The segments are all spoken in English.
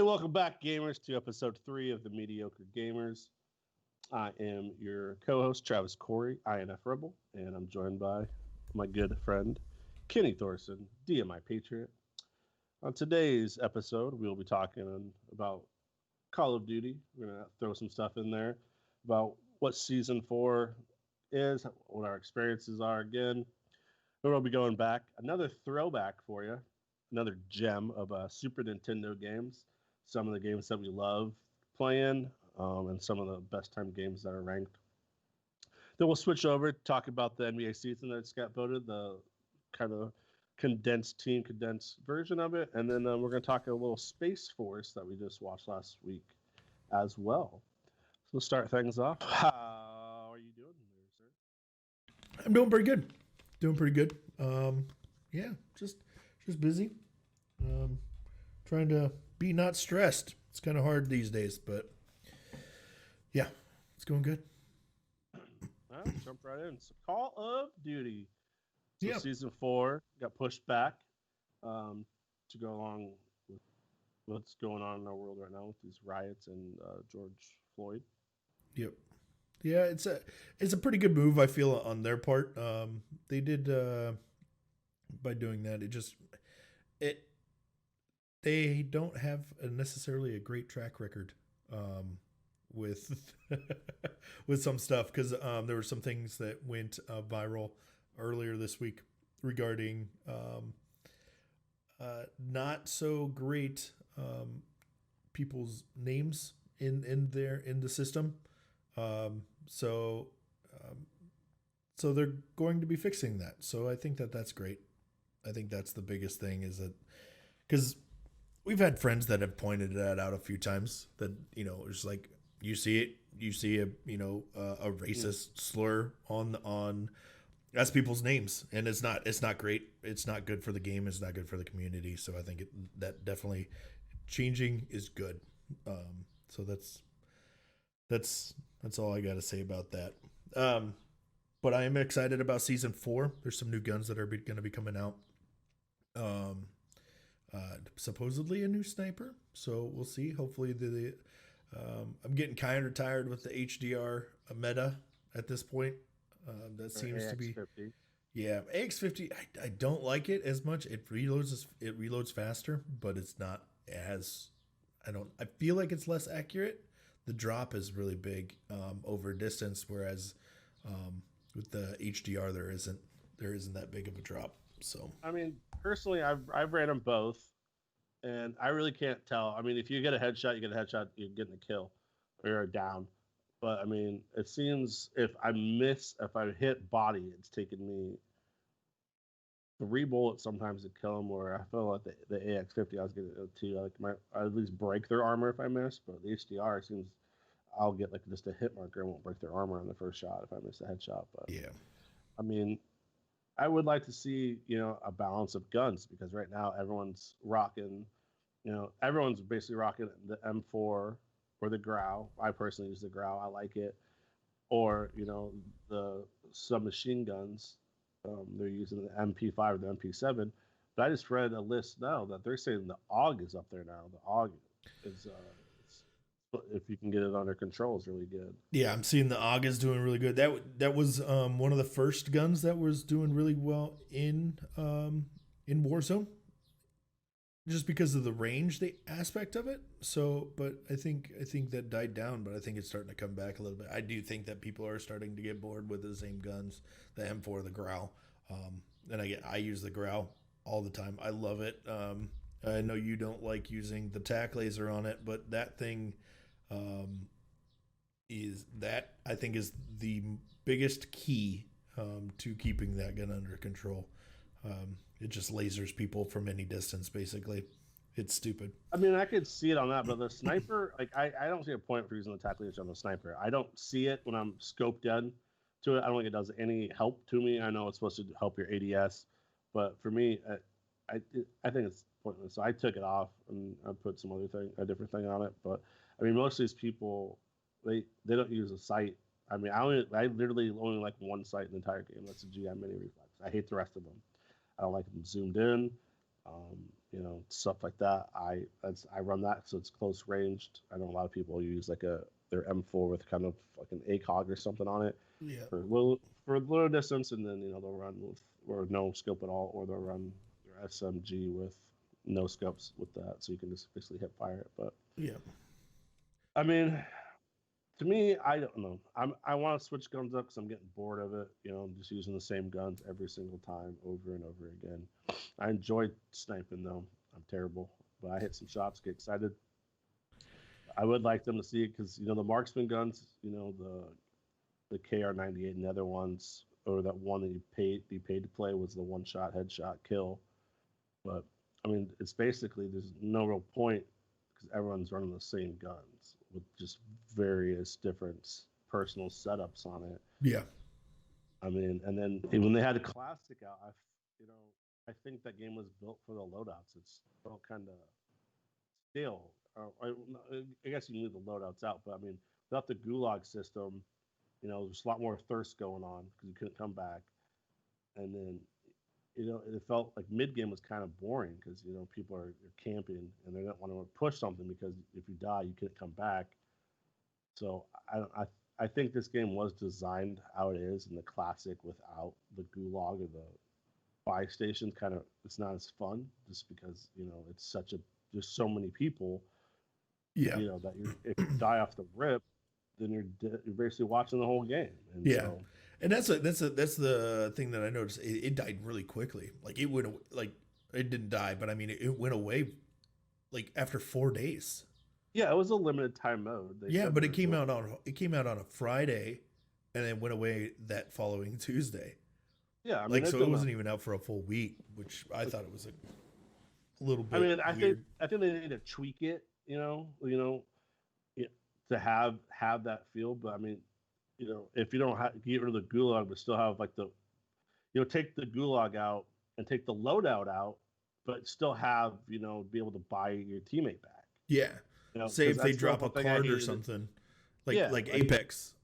welcome back, gamers, to episode 3 of the Mediocre Gamers. I am your co-host, Travis Corey, INF Rebel, and I'm joined by my good friend, Kenny Thorson, DMI Patriot. On today's episode, we'll be talking about Call of Duty. We're going to throw some stuff in there about what Season 4 is, what our experiences are again. We'll be going back. Another throwback for you, another gem of Super Nintendo games. Some of the games that we love playing, and some of the best time games that are ranked. Then we'll switch over, talk about the NBA season that's got voted, the kind of condensed version of it. And then we're going to talk a little Space Force that we just watched last week as well. So we'll start things off. How are you doing there, sir? I'm doing pretty good. Yeah, just busy. Trying to be not stressed. It's kind of hard these days, but yeah, it's going good. All right, jump right in. So Call of Duty. So Yeah. Season 4 got pushed back to go along with what's going on in our world right now with these riots and George Floyd. Yep. Yeah, it's a pretty good move, I feel, on their part. They did by doing that. They don't have necessarily a great track record with with some stuff, because there were some things that went viral earlier this week regarding not so great people's names in the system. So they're going to be fixing that. So I think that's great. I think that's the biggest thing, is that because we've had friends that have pointed that out a few times, that, it's like, you see a racist slur on as people's names, and it's not great. It's not good for the game. It's not good for the community. So I think that definitely changing is good. So that's all I got to say about that. But I am excited about Season 4. There's some new guns that are going to be coming out. Supposedly a new sniper. So we'll see. Hopefully I'm getting kind of tired with the HDR meta at this point. That seems to be... Yeah, AX50, I don't like it as much. It reloads faster, but it's not as... I feel like it's less accurate. The drop is really big over distance, whereas with the HDR there isn't that big of a drop. So I mean, personally, I've ran them both, and I really can't tell. I mean, if you get a headshot, you're getting a kill or you're down. But I mean, it seems if I hit body, it's taking me 3 bullets sometimes to kill them. Or I feel like the AX50, I was getting it too. I at least break their armor if I miss. But the HDR seems I'll get like just a hit marker and won't break their armor on the first shot if I miss a headshot. But yeah, I mean, I would like to see, a balance of guns, because right now everyone's basically rocking the M4 or the Grau. I personally use the Grau. I like it. Or, the submachine guns. They're using the MP5 or the MP7. But I just read a list now that they're saying the AUG is up there now. The AUG is, if you can get it under control, is really good. Yeah, I'm seeing the AUG is doing really good. That was one of the first guns that was doing really well in Warzone, just because of the range, the aspect of it. So, but I think that died down, but I think it's starting to come back a little bit. I do think that people are starting to get bored with the same guns, the M4, the Grau, and I use the Grau all the time. I love it. I know you don't like using the tac laser on it, but that thing I think is the biggest key to keeping that gun under control. It just lasers people from any distance, basically. It's stupid. I mean, I could see it on that, but the sniper, I don't see a point for using the tac laser on the sniper. I don't see it when I'm scoped in to it. I don't think it does any help to me. I know it's supposed to help your ADS, but for me, I think it's pointless. So I took it off and I put a different thing on it. But I mean, most of these people, they don't use a sight. I mean, I literally only like one sight in the entire game. That's a GI mini reflex. I hate the rest of them. I don't like them zoomed in. stuff like that. I run that, so it's close ranged. I know a lot of people use like their M4 with kind of like an ACOG or something on it Yeah. for a little distance, and then they'll run with or no scope at all, or they'll run their SMG with no scopes with that, so you can just basically hip fire it. But Yeah. I mean, to me, I don't know. I want to switch guns up because I'm getting bored of it. I'm just using the same guns every single time, over and over again. I enjoy sniping though. I'm terrible, but I hit some shots, get excited. I would like them to see it because the marksman guns, the KR98 and the other ones, or that one that you paid to play was the one shot headshot kill. But I mean, it's basically there's no real point because everyone's running the same guns with just various different personal setups on it. Yeah. I mean, and then when they had a classic out, I think that game was built for the loadouts. It's felt kind of stale. I guess you can leave the loadouts out, but I mean, without the gulag system, there's a lot more thirst going on because you couldn't come back. And then, it felt like mid game was kind of boring because people are camping and they don't want to push something because if you die, you can't come back. So I think this game was designed how it is in the classic without the gulag or the buy stations. Kind of, it's not as fun just because it's there's so many people. Yeah. That if you die off the rip, then you're basically watching the whole game. And yeah. So, and that's the thing that I noticed. It died really quickly. Like it went, like it didn't die, but I mean it went away like after 4 days. Yeah, it was a limited time mode. But it came out on a Friday, and then went away that following Tuesday. Yeah, I mean, so it wasn't even out for a full week, which I thought it was a little bit. I mean, I weird. think they need to tweak it, to have that feel. But I mean, if you don't get rid of the gulag, but still have like take the gulag out and take the loadout out, but still have be able to buy your teammate back. Yeah. Say if they drop a card or something, like Apex.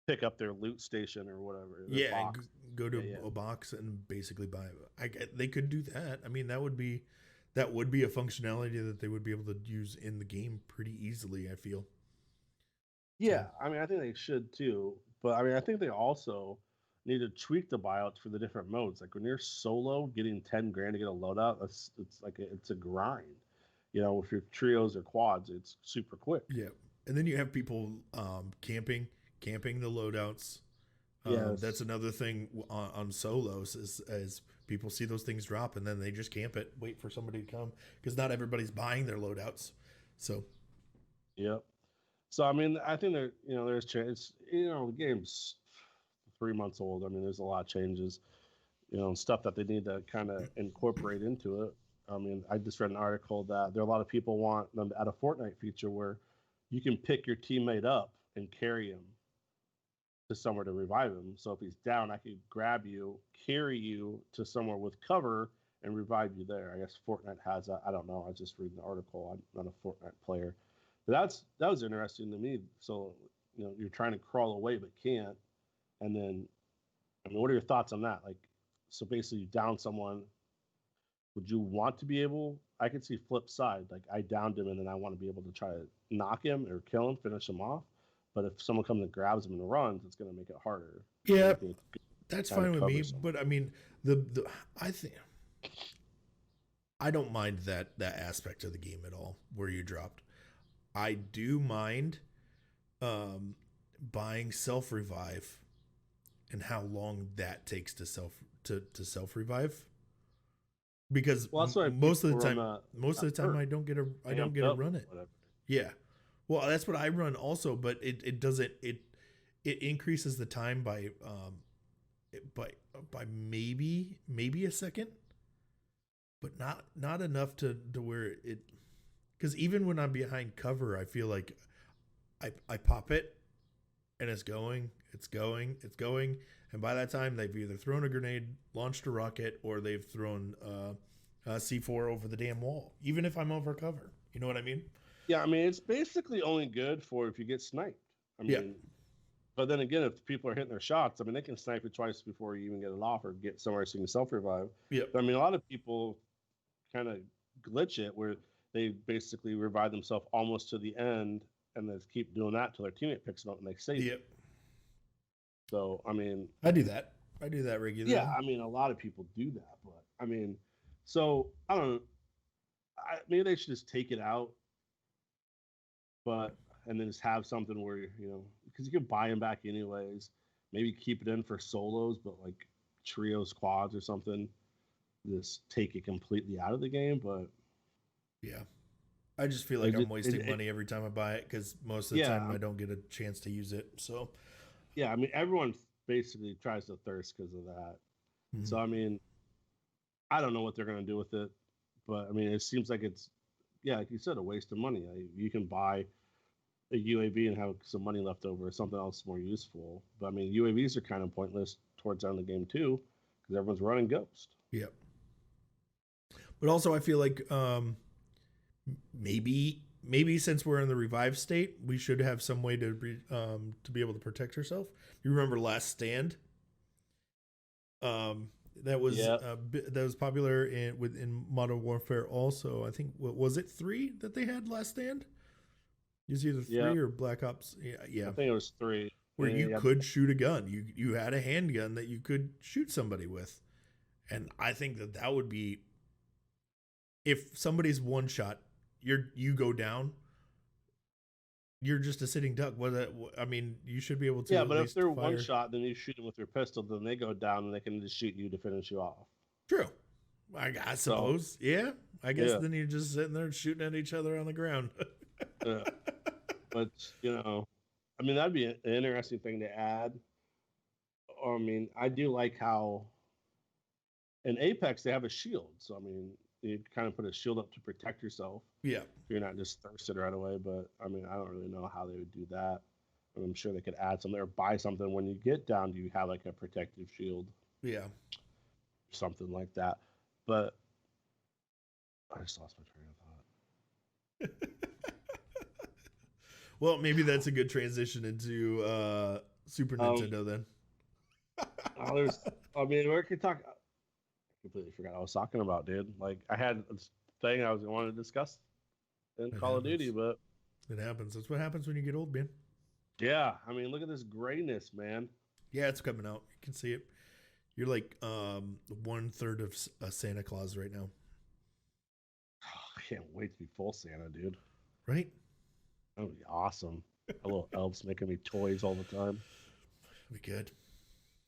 Pick up their loot station or whatever. Yeah, go to a box and basically buy it. They could do that. I mean, that would be a functionality that they would be able to use in the game pretty easily, I feel. Yeah, I mean, I think they should too. But I mean, I think they also need to tweak the buyouts for the different modes. Like when you're solo, getting 10 grand to get a loadout, it's a grind. If your trios or quads, it's super quick. Yeah, and then you have people camping the loadouts. Yes. That's another thing on solos as people see those things drop and then they just camp it, wait for somebody to come because not everybody's buying their loadouts. So, yep. So I mean, I think there's change. The game's 3 months old. I mean, there's a lot of changes, stuff that they need to kind of incorporate into it. I mean, I just read an article that there are a lot of people want them to add a Fortnite feature where you can pick your teammate up and carry him to somewhere to revive him. So if he's down, I could grab you, carry you to somewhere with cover, and revive you there. I guess Fortnite has that. I don't know. I just read an article. I'm not a Fortnite player. But that was interesting to me. So, you're trying to crawl away but can't. And then, I mean, what are your thoughts on that? Like, so basically you down someone. Would you want to be able, I could see flip side, like I downed him and then I want to be able to try to knock him or kill him, finish him off. But if someone comes and grabs him and runs, it's going to make it harder. Yeah, that's fine with me. But I mean, I think I don't mind that aspect of the game at all where you dropped. I do mind buying self revive and how long that takes to self revive. Because most of the time I don't get to run it. Whatever. Yeah. Well, that's what I run also, but it doesn't it increases the time by maybe a second, but not enough to where it, because even when I'm behind cover, I feel like I pop it and it's going, and by that time they've either thrown a grenade, launched a rocket, or they've thrown C4 over the damn wall, even if I'm over cover. You know what I mean? Yeah, I mean, it's basically only good for if you get sniped. I mean, But then again, if people are hitting their shots, I mean, they can snipe it twice before you even get it off or get somewhere so you can self-revive. Yep. But, I mean, a lot of people kind of glitch it where they basically revive themselves almost to the end and then keep doing that till their teammate picks it up and they save Yep. it. So, I mean... I do that regularly. Yeah, I mean, a lot of people do that. But, I mean, so, I don't know. Maybe they should just take it out. But... And then just have something where, because you can buy them back anyways. Maybe keep it in for solos, but like trios, quads, or something. Just take it completely out of the game. But yeah, I just feel like I'm wasting money every time I buy it because most of the time I don't get a chance to use it. So yeah, I mean, everyone basically tries to thirst because of that. Mm-hmm. So I mean, I don't know what they're gonna do with it, but I mean, it seems like it's like you said, a waste of money. You can buy a UAV and have some money left over or something else more useful. But I mean, UAVs are kind of pointless towards the end of the game too, because everyone's running Ghost. Yep. But also, I feel like maybe since we're in the revive state, we should have some way to be able to protect ourselves. You remember Last Stand? That was popular in Modern Warfare. Also, I think was it 3 that they had Last Stand? It was either 3 or Black Ops. Yeah. I think it was 3. Where you could shoot a gun. You had a handgun that you could shoot somebody with. And I think that would be, if somebody's one shot, you go down, you're just a sitting duck. I mean, you should be able to. Yeah, but if they're one shot, then you shoot them with your pistol, then they go down and they can just shoot you to finish you off. True. I suppose. Yeah. I guess then you're just sitting there shooting at each other on the ground. Yeah. But, I mean, that'd be an interesting thing to add. I mean, I do like how in Apex they have a shield. So, I mean, you kind of put a shield up to protect yourself. Yeah. You're not just thirsted right away. But, I mean, I don't really know how they would do that. I'm sure they could add something or buy something when you get down. Do you have like a protective shield? Yeah. Something like that. But I just lost my train of thought. Well, maybe that's a good transition into Super Nintendo then. We could talk. I completely forgot what I was talking about, dude. Like, I had a thing I wanted to discuss in Call of Duty, but it happens. That's what happens when you get old, man. Yeah, I mean, look at this grayness, man. Yeah, it's coming out. You can see it. You're like 1/3 of Santa Claus right now. I can't wait to be full Santa, dude. Right? That would be awesome. A little elves making me toys all the time. We good.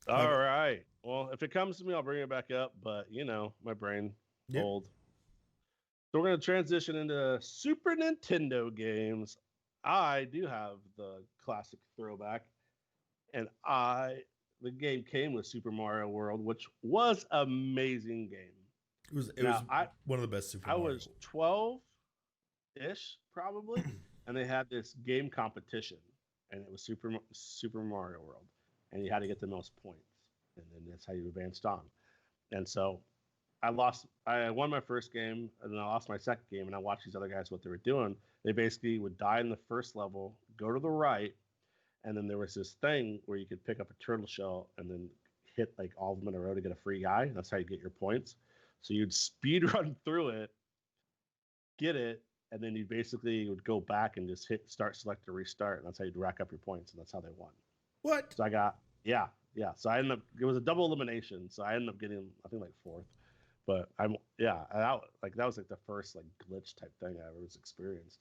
All right. Well, if it comes to me, I'll bring it back up. But, my brain old. So we're going to transition into Super Nintendo games. I do have the classic throwback. And the game came with Super Mario World, which was an amazing game. It was one of the best Super Mario. I was 12-ish, probably. And they had this game competition, and it was Super Mario World, and you had to get the most points, and then that's how you advanced on. And so, I won my first game, and then I lost my second game, and I watched these other guys what they were doing. They basically would die in the first level, go to the right, and then there was this thing where you could pick up a turtle shell and then hit like all of them in a row to get a free guy. That's how you get your points. So you'd speed run through it, get it. And then you basically would go back and just hit start, select, or restart. And that's how you'd rack up your points. And that's how they won. What? So I got, yeah. So I ended up, it was a double elimination. So I ended up getting, I think, like 4th. But that was like the first like glitch type thing I ever was experienced.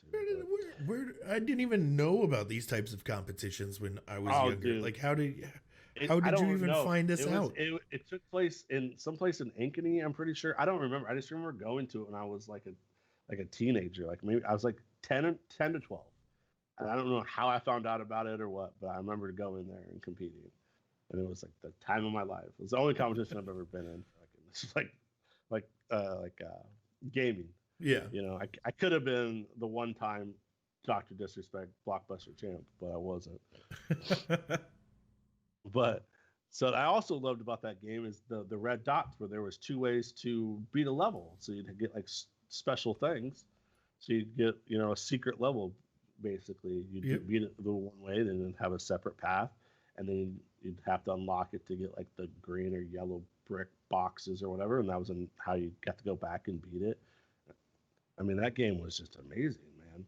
Where I didn't even know about these types of competitions when I was younger. Dude. Like, how did you even find this out? It took place in someplace in Ankeny, I'm pretty sure. I don't remember. I just remember going to it when I was like a teenager, like maybe I was like 10 to 12, and I don't know how I found out about it or what, but I remember going there and competing, and it was like the time of my life. It was the only competition I've ever been in. Like gaming. Yeah, I could have been the one-time Dr. Disrespect Blockbuster champ, but I wasn't. But so I also loved about that game is the red dots, where there was 2 ways to beat a level, so you'd get like special things, so you get a secret level. Basically, you beat it the one way, then have a separate path, and then you'd have to unlock it to get like the green or yellow brick boxes or whatever, and that was how you got to go back and beat it. I mean, that game was just amazing, man.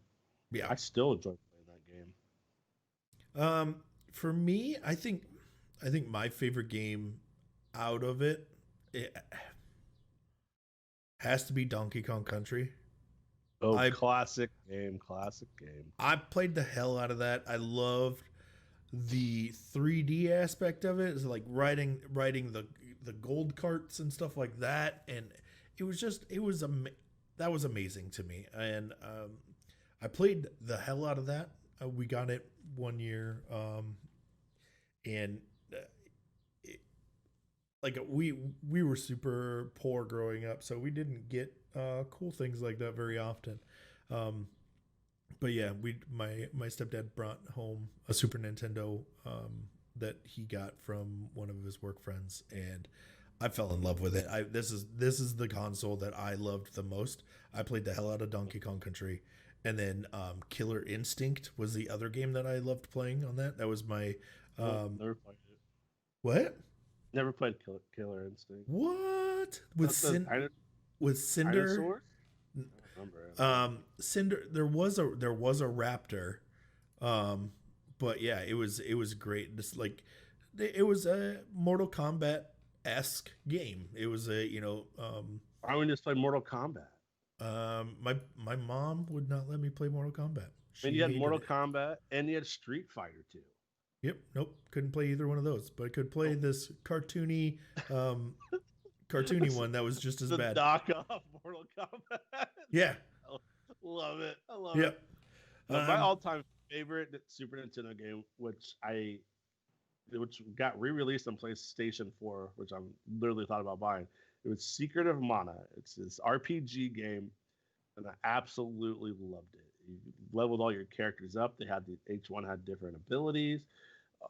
Yeah. I still enjoy playing that game. For me, I think my favorite game out of it has to be Donkey Kong Country. Oh, classic game. I played the hell out of that. I loved the 3D aspect of it. It's like riding the gold carts and stuff like that, and that was amazing to me. And I played the hell out of that. We got it one year, and we were super poor growing up, so we didn't get cool things like that very often. But yeah, my stepdad brought home a Super Nintendo that he got from one of his work friends, and I fell in love with it. This is the console that I loved the most. I played the hell out of Donkey Kong Country, and then Killer Instinct was the other game that I loved playing on that. That was my never played it. What? Never played Killer Instinct. What? With Cinder? Dinosaurs? Cinder. There was a raptor, but yeah, it was great. Just like it was a Mortal Kombat-esque game. It was a I would just play Mortal Kombat. My mom would not let me play Mortal Kombat. And you had Mortal Kombat and you had Street Fighter too. Yep. Nope. Couldn't play either one of those, but I could play this cartoony one that was just as bad. Knockoff Mortal Kombat. Yeah. Love it. I love it. My all-time favorite Super Nintendo game, which got re-released on PlayStation 4, which I'm literally thought about buying. It was Secret of Mana. It's this RPG game, and I absolutely loved it. You leveled all your characters up. Each one had different abilities.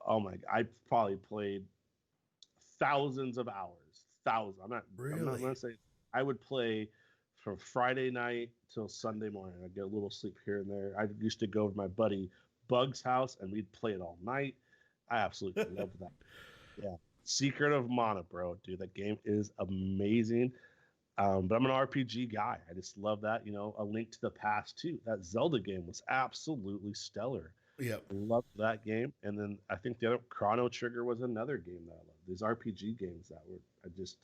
Oh my! I probably played thousands of hours. Thousands. I'm not going to say. I would play from Friday night till Sunday morning. I'd get a little sleep here and there. I used to go to my buddy Bug's house, and we'd play it all night. I absolutely loved that. Yeah. Secret of Mana, bro. Dude, that game is amazing. But I'm an RPG guy. I just love that. A Link to the Past, too. That Zelda game was absolutely stellar. Yeah. Loved that game. And then I think the other Chrono Trigger was another game that I loved. These RPG games that just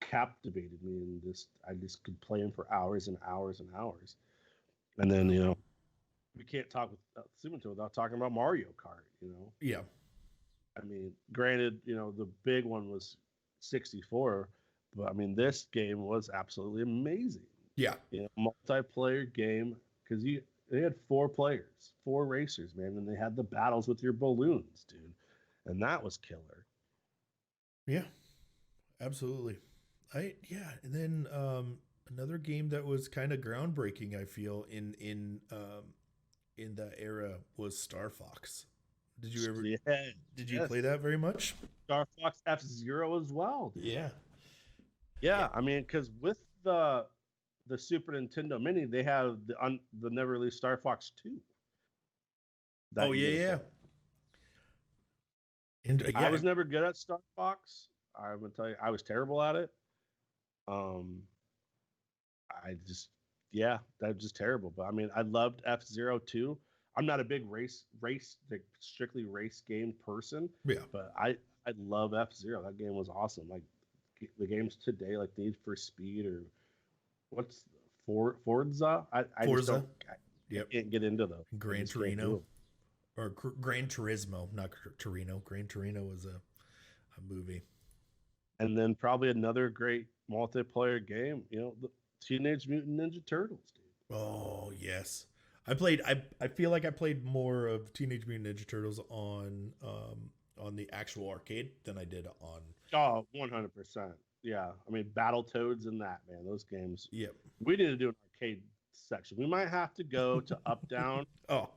captivated me, and I just could play them for hours and hours and hours. And then, we can't talk without talking about Mario Kart, Yeah. I mean, granted, the big one was 64, but I mean, this game was absolutely amazing. Yeah. Multiplayer game, because they had 4 players, 4 racers, man, and they had the battles with your balloons, dude, and that was killer. Yeah, absolutely. And then another game that was kind of groundbreaking, I feel, in that era was Star Fox. Did you ever? Yeah. Did you play that very much? Star Fox F-Zero as well. Dude. Yeah. Yeah, I mean, because with the Super Nintendo Mini, they have the never released Star Fox 2. Yeah. And I was never good at Star Fox. I'm gonna tell you, I was terrible at it. That was just terrible. But I mean, I loved F-Zero too. I'm not a big like strictly race game person. Yeah. But I love F-Zero. That game was awesome. Like the games today, like Need for Speed or what's Forza. Forza. I can't get into those. Gran Torino or Gran Turismo, not Torino. Gran Torino was a movie. And then probably another great multiplayer game, the Teenage Mutant Ninja Turtles, dude. Oh yes, I feel like I played more of Teenage Mutant Ninja Turtles on the actual arcade than I did on. Oh, 100%. Yeah, I mean Battletoads and that, man. Those games. Yep. We need to do an arcade section. We might have to go to Up Down or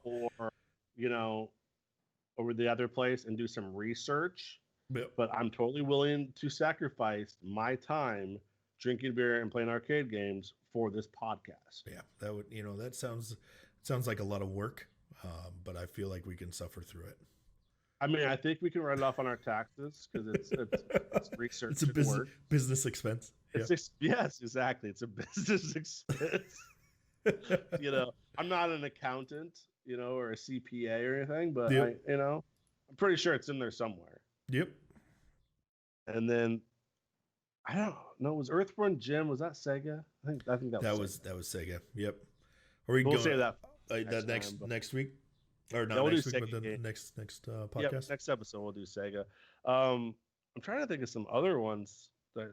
over the other place and do some research. Yep. But I'm totally willing to sacrifice my time drinking beer and playing arcade games for this podcast. Yeah, that would that sounds like a lot of work, but I feel like we can suffer through it. I mean, I think we can write it off on our taxes because it's research It's a business expense. It's yes, exactly. It's a business expense. I'm not an accountant, or a CPA or anything, but Yep. I'm pretty sure it's in there somewhere. Yep. And then I don't know. Was Earthborn Jim? Was that Sega? I think that was Sega. Yep. Are we we'll going say that next week, or not we'll next week, Sega but the game. next podcast. Yep, next episode we'll do Sega. I'm trying to think of some other ones that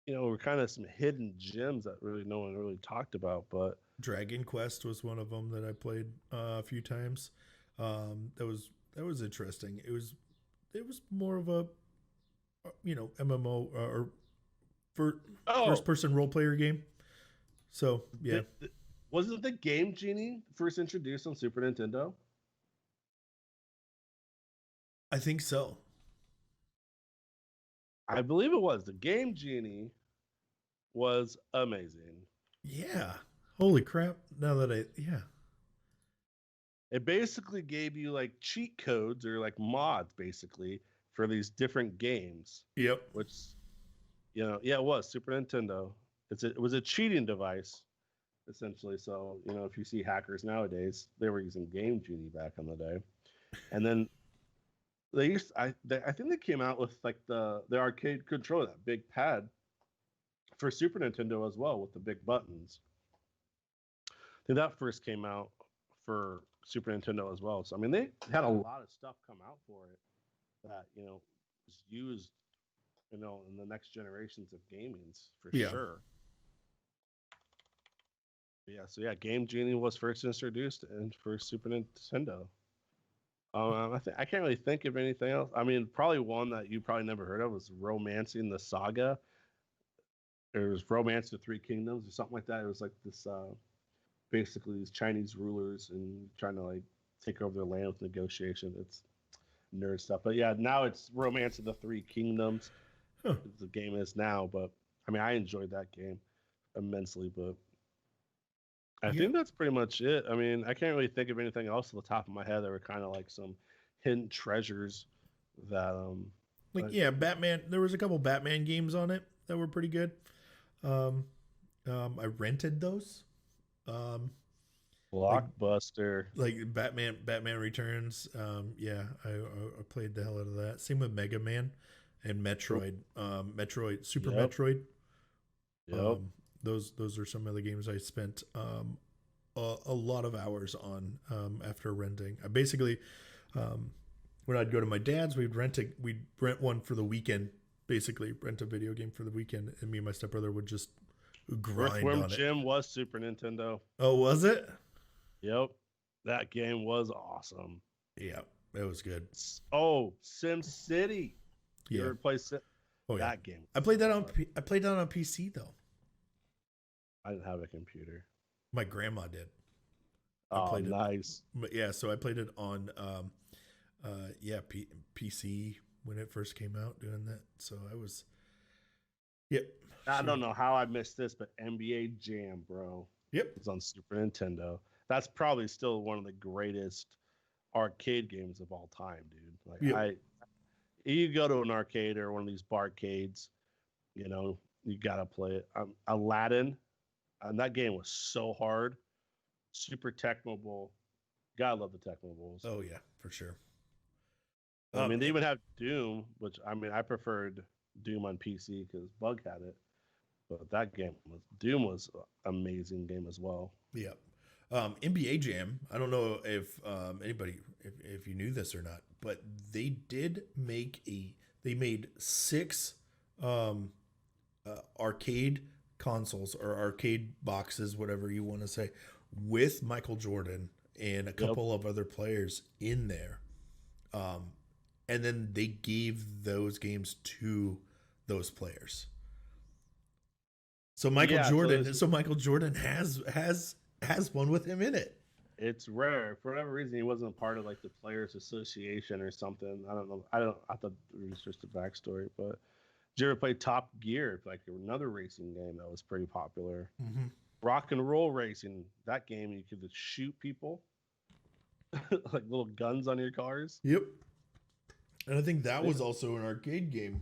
were kind of some hidden gems that really no one really talked about. But Dragon Quest was one of them that I played a few times. That was interesting. It was more of a MMO or first person role player game. So yeah, wasn't the Game Genie first introduced on Super Nintendo? I think so. I believe it was. The Game Genie was amazing. Yeah. Holy crap. Now that it basically gave you like cheat codes or like mods basically for these different games. Yep. Which, it was Super Nintendo. It was a cheating device, essentially. So, if you see hackers nowadays, they were using Game Genie back in the day. And then I think they came out with like the arcade controller, that big pad for Super Nintendo as well with the big buttons. I think that first came out for Super Nintendo as well. So I mean, they had a lot of stuff come out for it that was used, in the next generations of gamings for sure. So Game Genie was first introduced and for Super Nintendo. I can't really think of anything else. I mean, probably one that you probably never heard of was Romancing the Saga. It was Romance of Three Kingdoms or something like that. It was like this, basically these Chinese rulers and trying to like take over their land with negotiation. It's nerd stuff, but yeah, now it's Romance of the Three Kingdoms. Huh. The game is now, but I mean, I enjoyed that game immensely, but I think that's pretty much it. I mean, I can't really think of anything else off the top of my head that were kind of like some hidden treasures that Batman. There was a couple Batman games on it that were pretty good. I rented those. Blockbuster, like Batman Returns. I played the hell out of that. Same with Mega Man and Metroid. Super Metroid. Yep. Those are some of the games I spent a lot of hours on after renting. I basically, when I'd go to my dad's, we'd rent one for the weekend. Basically, rent a video game for the weekend, and me and my stepbrother would just grind Earthworm on it. Jim was Super Nintendo. Oh, was it? Yep, that game was awesome. Yeah, it was good. Oh, Sim City. You ever play that game? I played that on PC though. I didn't have a computer. My grandma did. Oh, nice. So I played it on PC when it first came out, doing that. So I was I don't know how I missed this, but NBA Jam, bro. Yep. It's on Super Nintendo. That's probably still one of the greatest arcade games of all time, dude. Like you go to an arcade or one of these barcades, you gotta play it. Aladdin, and that game was so hard, super technable. Gotta love the technables. Oh yeah, for sure. I mean, they even have Doom, which I mean, I preferred Doom on PC because Bug had it, but Doom was an amazing game as well. Yeah. NBA Jam. I don't know if anybody if you knew this or not, but they made 6 arcade consoles or arcade boxes, whatever you want to say, with Michael Jordan and a couple of other players in there. And then they gave those games to those players. So Michael Jordan has one with him in it. It's rare. For whatever reason, he wasn't a part of like the Players Association or something. I don't know. I thought it was just a backstory. But did you ever play Top Gear? Like another racing game that was pretty popular. Mm-hmm. Rock and Roll Racing. That game you could just shoot people. like little guns on your cars. Yep. And I think that was also an arcade game.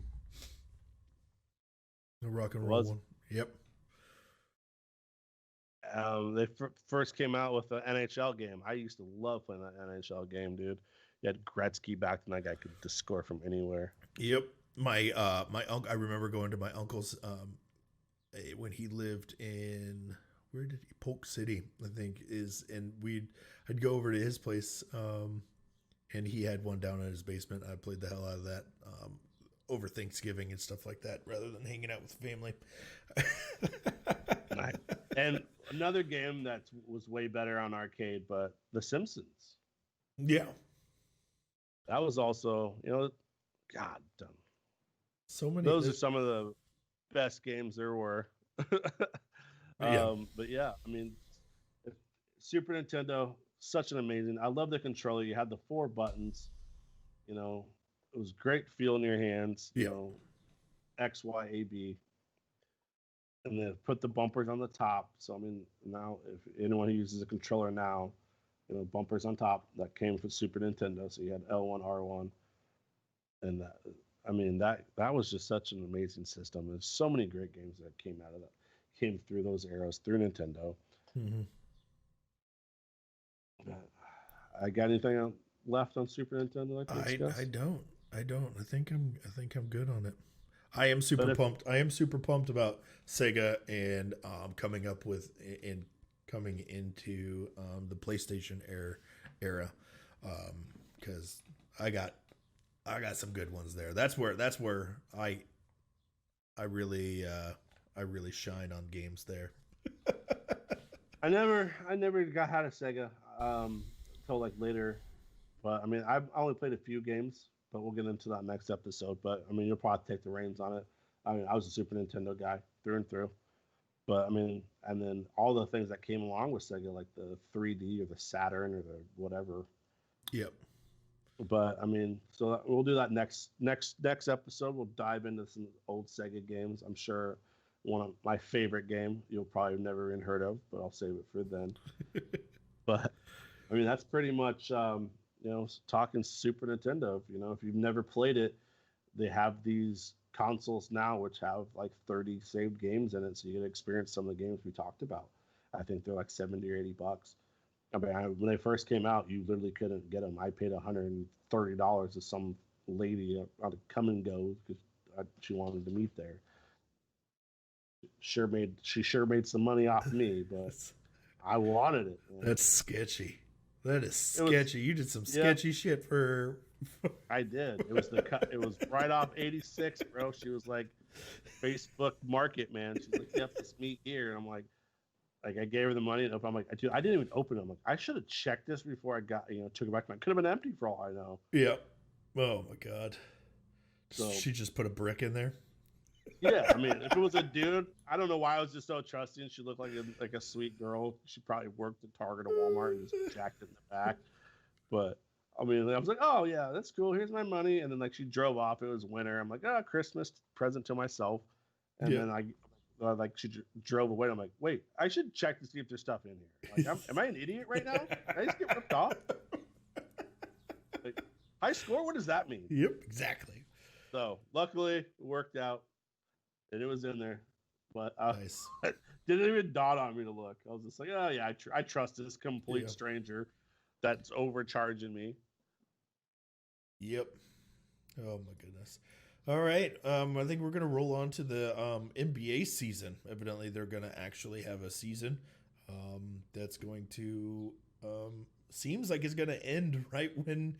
The rock and roll one. Yep. They first came out with an NHL game. I used to love playing that NHL game, dude. You had Gretzky back then. That guy could just score from anywhere. Yep. My uncle. I remember going to my uncle's when he lived in where did he Polk City, I think is, and I'd go over to his place, and he had one down in his basement. I played the hell out of that over Thanksgiving and stuff like that, rather than hanging out with family. Nice. And another game that was way better on arcade, but The Simpsons. Yeah. That was also, God damn. So many. Those are some of the best games there were. But yeah, I mean, Super Nintendo, such an amazing. I love the controller. You had the 4 buttons. It was great feel in your hands. Yeah. X, Y, A, B. And then put the bumpers on the top. So I mean, now if anyone who uses a controller now, bumpers on top that came from Super Nintendo. So you had L1, R1, and that was just such an amazing system. There's so many great games that came through those eras through Nintendo. Mm-hmm. I got anything left on Super Nintendo? I don't. I think I'm good on it. I am super pumped. I am super pumped about Sega and coming into the PlayStation era, because I got some good ones there. That's where I really shine on games there. I never had a Sega until like later, but I mean I only played a few games. But we'll get into that next episode. But I mean, you'll probably take the reins on it. I mean, I was a Super Nintendo guy through and through. But I mean, and then all the things that came along with Sega, like the 3D or the Saturn or the whatever. Yep. But I mean, so we'll do that next episode. We'll dive into some old Sega games. I'm sure one of my favorite game you'll probably never even heard of, but I'll save it for then. But I mean, that's pretty much. Talking Super Nintendo. If you've never played it, they have these consoles now which have like 30 saved games in it, so you can experience some of the games we talked about. I think they're like $70 or $80. I mean, when they first came out, you literally couldn't get them. I paid $130 to some lady on a come and go because she wanted to meet there. She sure made some money off me, but I wanted it. Man. That's sketchy. That is sketchy. You did some sketchy shit for. I did. It was It was right off 86, bro. She was like, Facebook Market, man. She's like, yep, let's meet here. And I'm like, I gave her the money, and I'm like, I didn't even open it. I'm like, I should have checked this before I got, took it back. It could have been empty for all I know. Yeah. Oh my god. So she just put a brick in there. Yeah, I mean, if it was a dude, I don't know why I was just so trusting. She looked like a sweet girl. She probably worked at Target or Walmart and just jacked it in the back. But I mean, I was like, oh yeah, that's cool. Here's my money. And then like she drove off. It was winter. I'm like, Christmas present to myself. And then she drove away. I'm like, wait, I should check to see if there's stuff in here. Like, am I an idiot right now? Did I just get ripped off? Like, high score? What does that mean? Yep, exactly. So luckily it worked out. And it was in there, but nice. Didn't even dawn on me to look. I was just like, oh yeah, I trust this complete stranger that's overcharging me. Yep. Oh my goodness. All right. I think we're gonna roll on to the NBA season. Evidently, they're gonna actually have a season that's going to seems like it's gonna end right when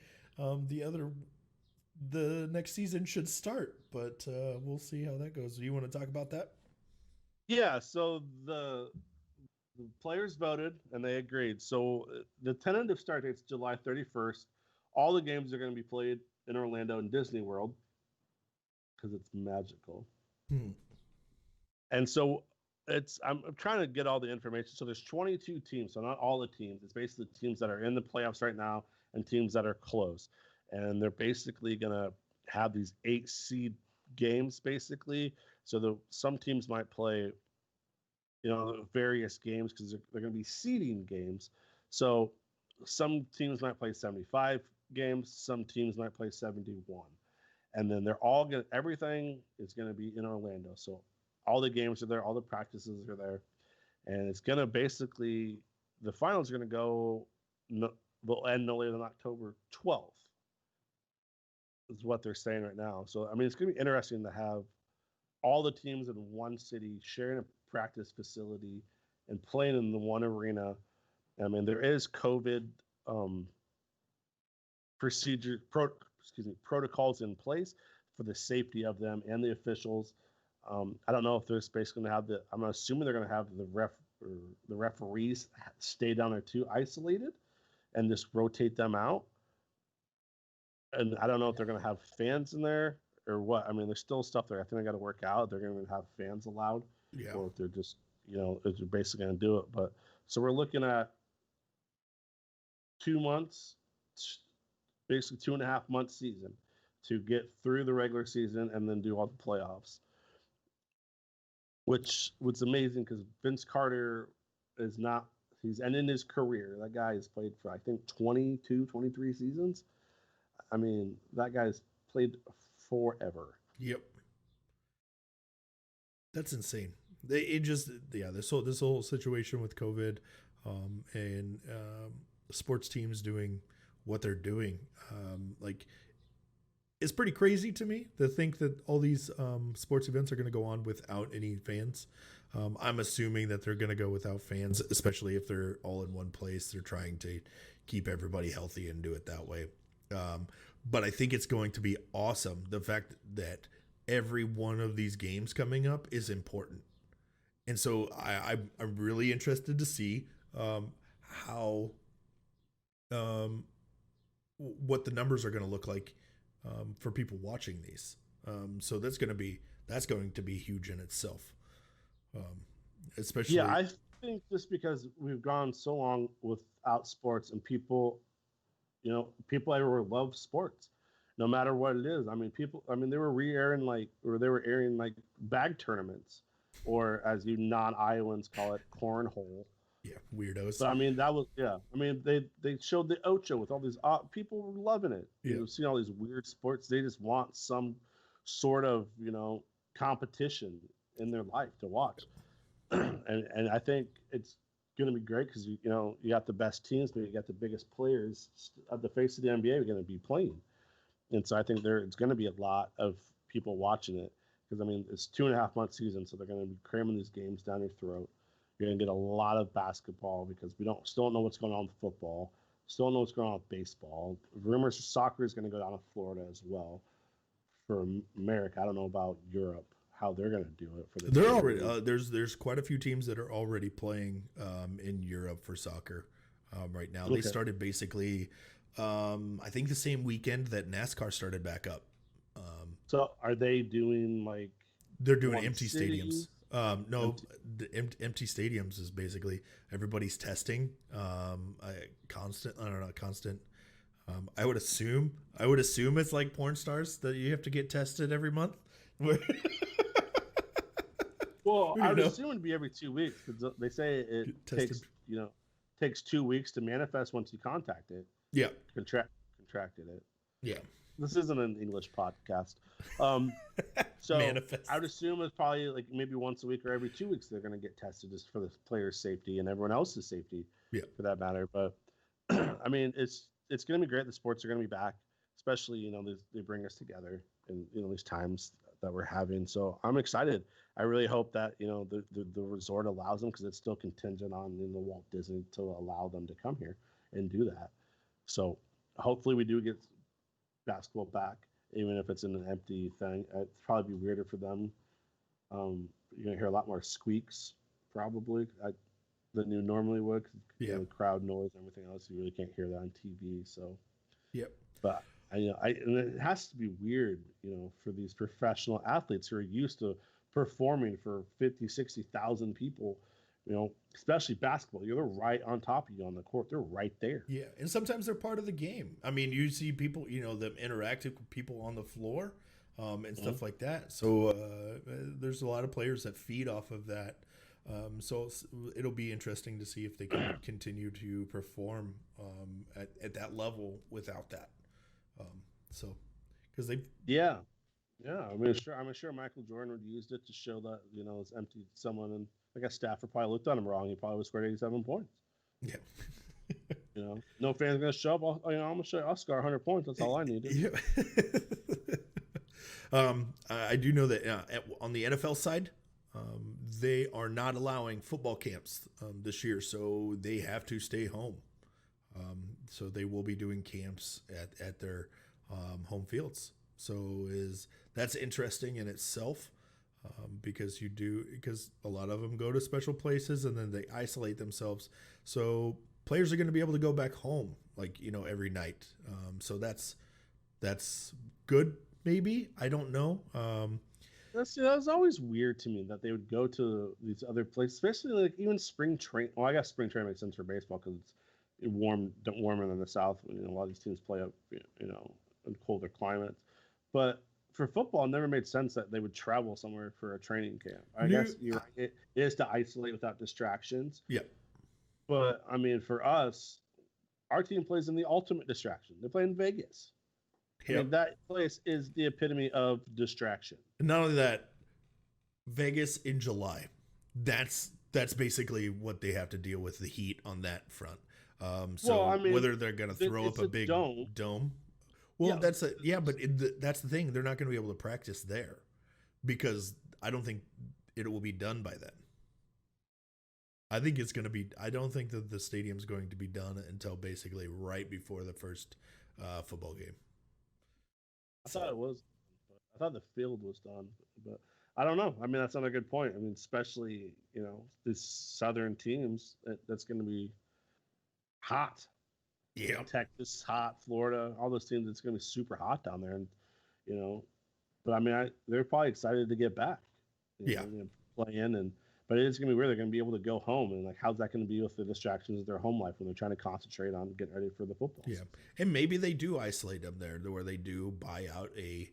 the next season should start, but we'll see how that goes. Do you want to talk about that? Yeah, so the players voted and they agreed. So the tentative start date's July 31st. All the games are going to be played in Orlando and Disney World because it's magical. And so I'm trying to get all the information. So there's 22 teams, so not all the teams. It's basically teams that are in the playoffs right now and teams that are close. And they're basically going to have these 8 seed games, basically. So some teams might play, various games because they're going to be seeding games. So some teams might play 75 games, some teams might play 71. And then they're all going to, everything is going to be in Orlando. So all the games are there, all the practices are there. And it's going to basically, the finals are going to go, they'll end no later than October 12th, is what they're saying right now. So, I mean, it's going to be interesting to have all the teams in one city sharing a practice facility and playing in the one arena. I mean, there is COVID protocols in place for the safety of them and the officials. I don't know if they're basically going to have I'm assuming they're going to have the referees stay down there too, isolated, and just rotate them out. And I don't know if they're going to have fans in there or what. I mean, there's still stuff there. I think they got to work out. They're going to have fans allowed, or if they're just, if they're basically going to do it. But so we're looking at 2 months, basically 2.5 month season to get through the regular season and then do all the playoffs. Which was amazing because Vince Carter he's ending his career. That guy has played for, I think, 22, 23 seasons. I mean, that guy's played forever. Yep. That's insane. This whole situation with COVID and sports teams doing what they're doing, it's pretty crazy to me to think that all these sports events are going to go on without any fans. I'm assuming that they're going to go without fans, especially if they're all in one place. They're trying to keep everybody healthy and do it that way. But I think it's going to be awesome. The fact that every one of these games coming up is important. And so I'm really interested to see how what the numbers are going to look like for people watching these. So that's going to be huge in itself. Especially, yeah, I think just because we've gone so long without sports and people everywhere love sports, no matter what it is. I mean, they were airing like bag tournaments, or as you non-Iowans call it, cornhole. Yeah, weirdos. But I mean, they showed the Ocho with all these people were loving it. Yeah. You've seen all these weird sports. They just want some sort of, competition in their life to watch. and I think it's going to be great because, you got the best teams, but you got the biggest players at the face of the NBA are going to be playing. And so I think it's going to be a lot of people watching it because, I mean, it's 2.5 month season. So they're going to be cramming these games down your throat. You're going to get a lot of basketball because we still don't know what's going on with football. Still don't know what's going on with baseball. Rumors soccer is going to go down to Florida as well for America. I don't know about Europe, how they're going to do it. They're already there's quite a few teams that are already playing in Europe for soccer right now. Okay. They started basically, I think the same weekend that NASCAR started back up. So are they doing like? They're doing empty stadiums. No, the empty stadiums is basically everybody's testing. Constant. I would assume it's like porn stars that you have to get tested every month. Well, I would assume it'd be every 2 weeks because they say it takes 2 weeks to manifest once you contact it. Yeah, contracted it. Yeah. This isn't an English podcast. So manifest. I would assume it's probably like maybe once a week or every 2 weeks they're going to get tested just for the player's safety and everyone else's safety, for that matter. But I mean, it's going to be great. The sports are going to be back, especially they bring us together in these times that we're having. So I'm excited. I really hope that the resort allows them because it's still contingent on the Walt Disney to allow them to come here and do that. So hopefully we do get basketball back, even if it's in an empty thing. It'd probably be weirder for them. You're gonna hear a lot more squeaks probably than you normally would. The crowd noise and everything else, you really can't hear that on TV. So but and it has to be weird for these professional athletes who are used to performing for 50,000-60,000 people, especially basketball. They're right on top of you on the court. They're right there. Yeah, and sometimes they're part of the game. I mean, you see people, them interacting with people on the floor and stuff like that. So there's a lot of players that feed off of that So it'll be interesting to see if they can continue to perform at that level without that. So because they Yeah, yeah. I'm sure Michael Jordan would use it to show that it's empty someone, and I guess Stafford probably looked at him wrong. He probably would scored 87 points. yeah. No fans gonna show up. I'm gonna show. I'll score 100 points. That's all I needed. Yeah. I do know that on the NFL side, they are not allowing football camps this year, so they have to stay home. So they will be doing camps at their home fields. So that's interesting in itself, because a lot of them go to special places and then they isolate themselves. So players are going to be able to go back home every night. So that's good. Maybe, I don't know. That was always weird to me that they would go to these other places, especially like even spring train. Well, I guess spring training makes sense for baseball because it's warmer than the South. A lot of these teams play up, in colder climates. But for football, it never made sense that they would travel somewhere for a training camp. I guess you're right. It is to isolate without distractions. Yeah. But I mean, for us, our team plays in the ultimate distraction. They play in Vegas. Yep. I mean, that place is the epitome of distraction. And not only that, Vegas in July. That's basically what they have to deal with, the heat on that front. Whether they're going to throw up a big dome. Well, yeah. But that's the thing. They're not going to be able to practice there because I don't think it will be done by then. I think it's going to be. I don't think that the stadium's going to be done until basically right before the first football game. I thought it was. I thought the field was done, but I don't know. I mean, that's not a good point. I mean, especially these southern teams. That's going to be hot. Yeah, Texas hot, Florida, all those teams. It's going to be super hot down there, and But I mean, they're probably excited to get back. Play in But it is going to be weird. They're going to be able to go home, and how's that going to be with the distractions of their home life when they're trying to concentrate on getting ready for the football season? And maybe they do isolate them there, where they do buy out a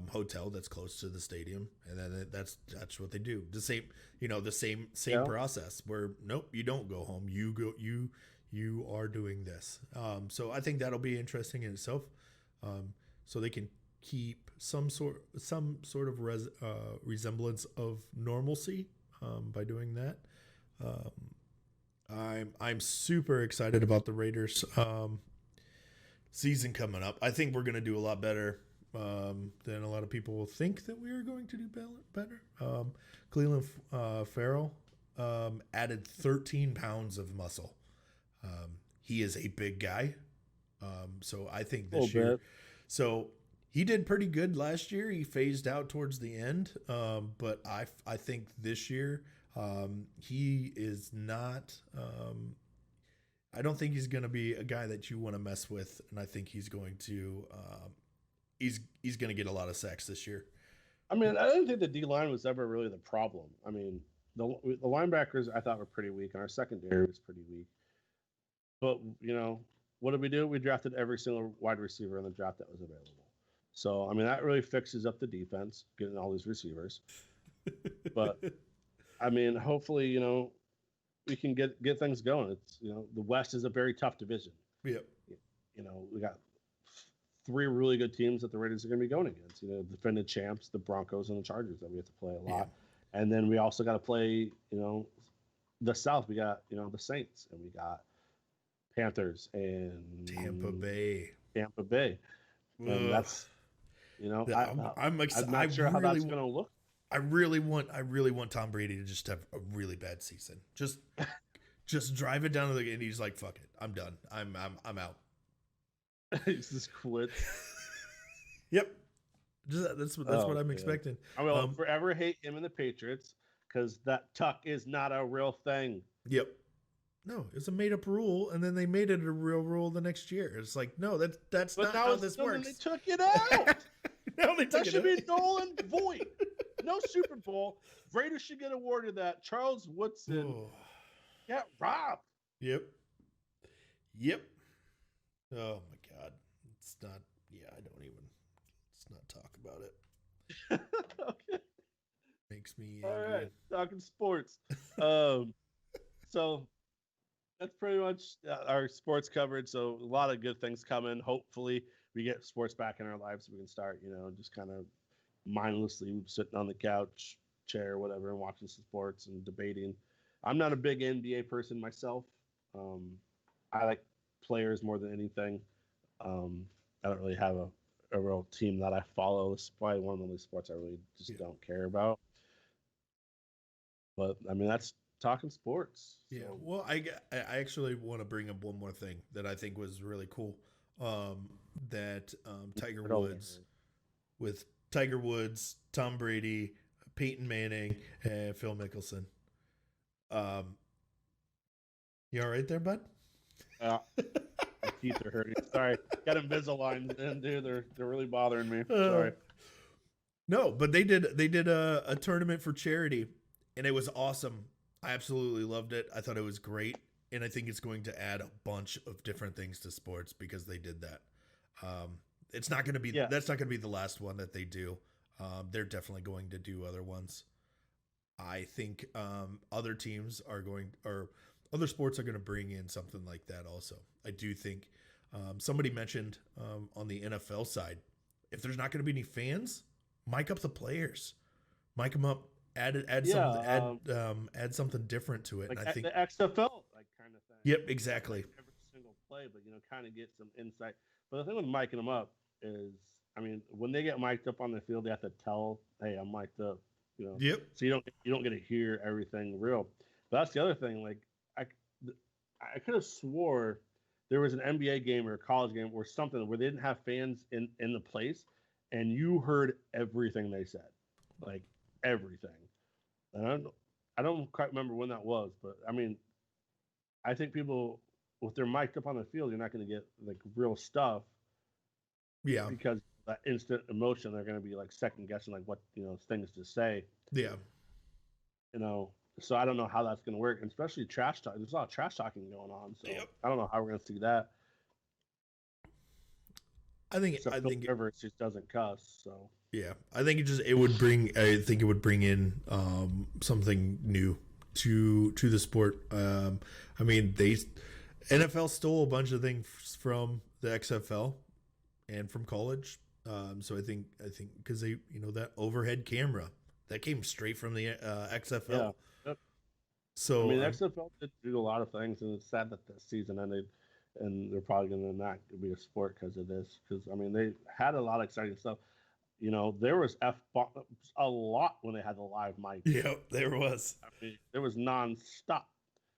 hotel that's close to the stadium, and then that's what they do. The same process. Where nope, you don't go home. You are doing this. So I think that'll be interesting in itself. So they can keep some sort of resemblance of normalcy. By doing that, I'm super excited about the Raiders season coming up. I think we're going to do a lot better than a lot of people think that we are going to do better. Cleveland Farrell added 13 pounds of muscle. He is a big guy, so I think this year. So he did pretty good last year. He phased out towards the end, but I think this year he is not. I don't think he's going to be a guy that you want to mess with, and I think he's going to. He's going to get a lot of sacks this year. I mean, I didn't think the D line was ever really the problem. I mean, the linebackers I thought were pretty weak, and our secondary was pretty weak. But what did we do? We drafted every single wide receiver in the draft that was available. So, I mean, that really fixes up the defense, getting all these receivers. But, I mean, hopefully, we can get things going. It's, the West is a very tough division. Yep. We got 3 really good teams that the Raiders are going to be going against. Defending champs, the Broncos and the Chargers that we have to play a lot. Yeah. And then we also got to play, the South. We got, the Saints, and we got Panthers and Tampa Bay. And that's, I'm excited. I'm not sure how that's going to look. I really want Tom Brady to just have a really bad season. Just drive it down to the end. He's like, fuck it, I'm done. I'm out. He just quits. Yep. That's what I'm expecting. I will forever hate him and the Patriots because that tuck is not a real thing. Yep. No, it's a made-up rule, and then they made it a real rule the next year. It's like, no, that's not how this works. They took it out. That should be null and void. No Super Bowl. Raiders should get awarded that. Charles Woodson got robbed. Yep. Oh my God. It's not. Yeah, I don't even. Let's not talk about it. Okay. makes me All angry. right, talking sports. Um, so that's pretty much our sports coverage. So a lot of good things coming. Hopefully, we get sports back in our lives. So we can start, just kind of mindlessly sitting on the couch, chair, whatever, and watching some sports and debating. I'm not a big NBA person myself. Um, I like players more than anything. I don't really have a real team that I follow. It's probably one of the only sports I really just don't care about. But I mean, that's talking sports. So. Yeah. Well, I actually want to bring up one more thing that I think was really cool. That Tiger Woods with Tiger Woods, Tom Brady, Peyton Manning, and Phil Mickelson. You all right there, bud? My teeth are hurting. Sorry, got Invisalign in, dude. They're really bothering me. Sorry. No, but they did a tournament for charity, and it was awesome. I absolutely loved it. I thought it was great, and I think it's going to add a bunch of different things to sports because they did that. It's not going to be that's not going to be the last one that they do. They're definitely going to do other ones. I think other teams are going, or other sports are going to bring in something like that also. I do think somebody mentioned on the NFL side, if there's not going to be any fans, mic up the players, mic them up, add something different to it. Like and I think the XFL like kind of thing. Yep, exactly. Like every single play, but kind of get some insight. But the thing with micing them up is, I mean, when they get mic'd up on the field, they have to tell, "Hey, I'm mic'd up." Yep. So you don't get to hear everything real. But that's the other thing. Like I could have swore there was an NBA game or a college game or something where they didn't have fans in the place, and you heard everything they said, like everything. And I don't quite remember when that was, but I mean, I think people, if they're mic'd up on the field, you're not going to get like real stuff. Yeah. Because that instant emotion, they're going to be like second guessing like what things to say. Yeah. So I don't know how that's going to work, and especially trash talk. There's a lot of trash talking going on, so I don't know how we're going to see that. I think Rivers just doesn't cuss. So yeah, I think it would bring in something new to the sport. I mean, NFL stole a bunch of things from the XFL and from college. So I think because they that overhead camera that came straight from the XFL. Yeah. Yep. So I mean, XFL did do a lot of things, and it's sad that the season ended, and they're probably going to not be a sport because of this. Because I mean, they had a lot of exciting stuff. There was F-bombs a lot when they had the live mic. Yeah, there was. I mean, there was nonstop,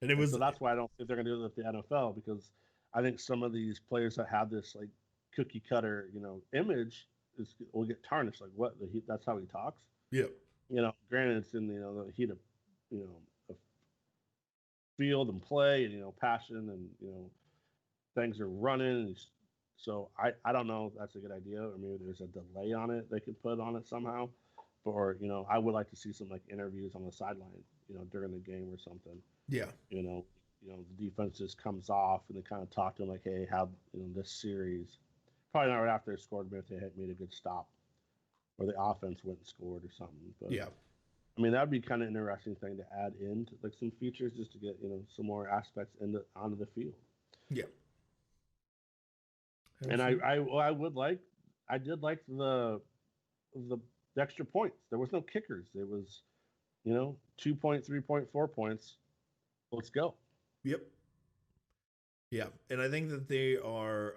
and so that's why I don't think they're going to do it with the NFL, because I think some of these players that have this like cookie cutter, image will get tarnished. Like what? That's how he talks. Yep. Granted, it's in the heat of of field and play, and passion, and things are running. So I don't know if that's a good idea, or maybe there's a delay on it they could put on it somehow. Or I would like to see some like interviews on the sideline, during the game or something. Yeah. The defense just comes off and they kind of talk to them like, hey, how this series. Probably not right after they scored, but if they had made a good stop, or the offense went and scored or something. But yeah, I mean, that'd be kind of interesting thing to add into like some features just to get some more aspects onto the field. Yeah. And I did like the extra points. There was no kickers. It was 2 point, 3 point, 4 points. Let's go. Yep. Yeah, and I think that they are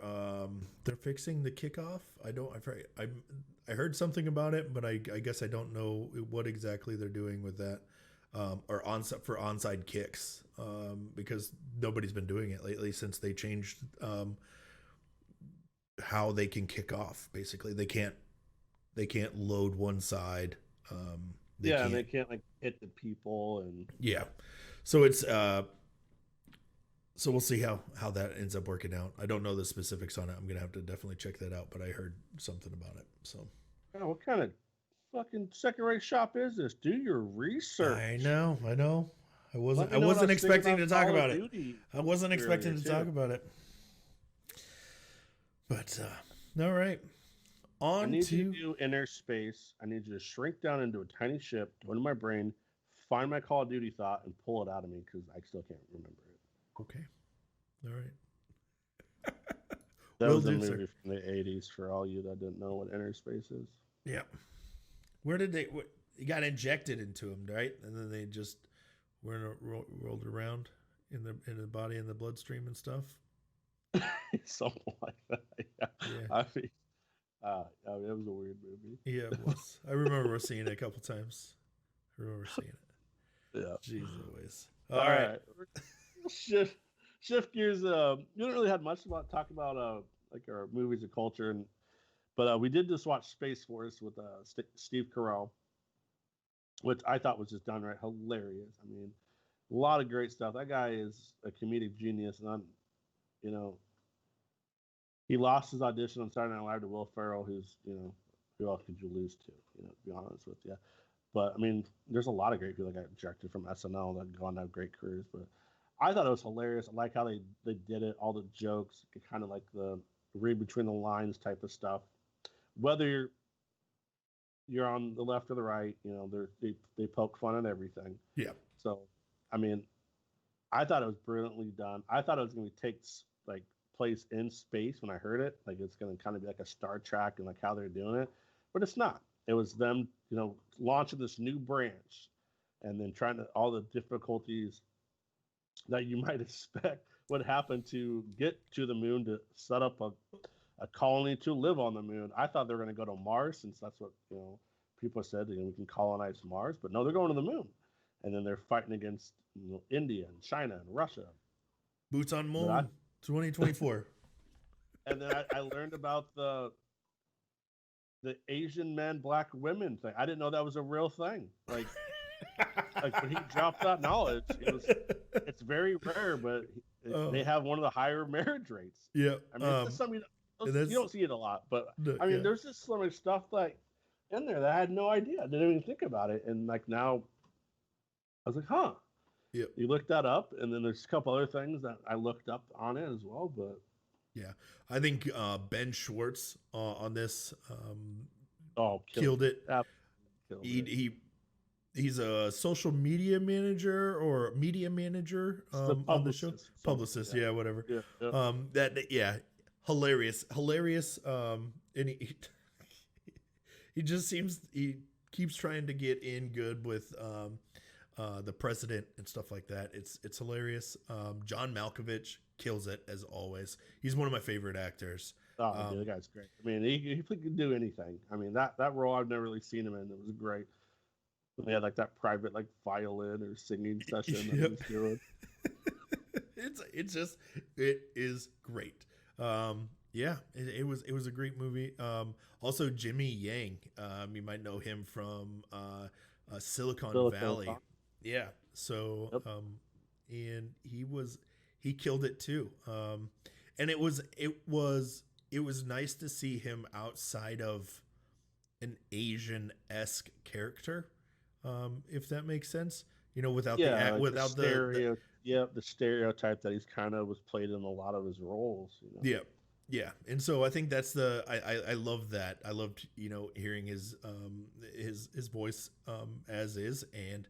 they're fixing the kickoff. I heard something about it, but I guess I don't know what exactly they're doing with that, or for onside kicks, because nobody's been doing it lately since they changed how they can kick off. Basically, they can't load one side. They can't like hit the people and so it's So we'll see how that ends up working out. I don't know the specifics on it. I'm gonna have to definitely check that out, but I heard something about it. So, what kind of fucking second-rate shop is this? Do your research. I know. I wasn't expecting to talk about it. I wasn't expecting to talk about it. But all right. I On need you to to do inner space. I need you to shrink down into a tiny ship, go into my brain, find my Call of Duty thought, and pull it out of me because I still can't remember it. okay. All right. That Will was a do, sir. movie from the '80s for all you that didn't know what inner space is. Yeah. Where did they? He got injected into him, right? And then they just rolled around in the body and the bloodstream and stuff. Something like that. Yeah. Yeah. I mean, it was a weird movie. Yeah, it was. I remember seeing it a couple times. I remember seeing it. Yeah. Jeez, always. All All right. right. Shift gears. We don't really have much about talk about like our movies and culture, but we did just watch Space Force with Steve Carell, which I thought was just downright hilarious. I mean, a lot of great stuff. That guy is a comedic genius, and you know, he lost his audition on Saturday Night Live to Will Ferrell, who's, who else could you lose to? To be honest with you. But I mean, there's a lot of great people that got ejected from SNL that go on to have great careers. But I thought it was hilarious. I like how they did it, all the jokes, kind of like the read between the lines type of stuff. Whether you're on the left or the right, they poke fun at everything. Yeah. So, I mean, I thought it was brilliantly done. I thought it was going to take like place in space when I heard it. Like it's going to kind of be like a Star Trek and like how they're doing it, but it's not. It was them, launching this new branch, and then trying to all the difficulties that you might expect would happen to get to the moon to set up a colony to live on the moon. I thought they were going to go to Mars since that's what people said. We can colonize Mars, but no, they're going to the moon, and then they're fighting against India and China and Russia. Boots on moon, 2024. And then I learned about the Asian men, black women thing. I didn't know that was a real thing. Like when he dropped that knowledge, it's very rare, but they have one of the higher marriage rates. Yeah. I mean, it's just something you don't see it a lot, but I mean, there's just so much stuff like in there that I had no idea. I didn't even think about it, and like now, I was like, huh. Yeah. You looked that up, and then there's a couple other things that I looked up on it as well, but. Yeah, I think Ben Schwartz on this killed it. He's a social media manager or media manager on the show. Publicist, yeah, whatever. Yeah. Hilarious. And he keeps trying to get in good with the president and stuff like that. It's hilarious. John Malkovich kills it as always. He's one of my favorite actors. The guy's great. I mean, he can do anything. I mean, that role I've never really seen him in. It was great. They had like that private like violin or singing session that he was doing. It is great. It was a great movie. Also Jimmy Yang. You might know him from Silicon Valley. Yeah. So and he killed it too. And it was nice to see him outside of an Asian-esque character, if that makes sense. Without the stereotype that he's kind of was played in a lot of his roles. Yeah, and so I think that's I love that. I loved hearing his voice as is, and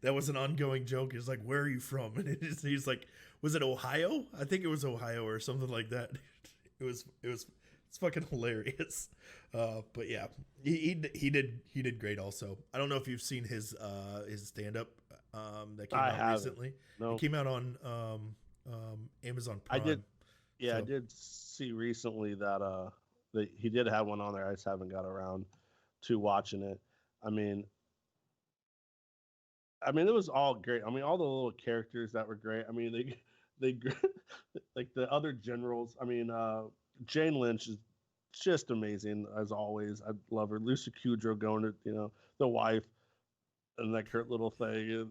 that was an ongoing joke. He's like, "Where are you from?" And he's like, "Was it Ohio? I think it was Ohio or something like that." It's fucking hilarious. But yeah, he did great. Also, I don't know if you've seen his stand up that came out recently. No. It came out on Amazon Prime. I did. Yeah, so. I did see recently that he did have one on there. I just haven't got around to watching it. I mean, it was all great. I mean, all the little characters that were great. I mean, they like the other generals. I mean, Jane Lynch is just amazing as always. I love her. Lucy Kudrow going to the wife and like her little thing.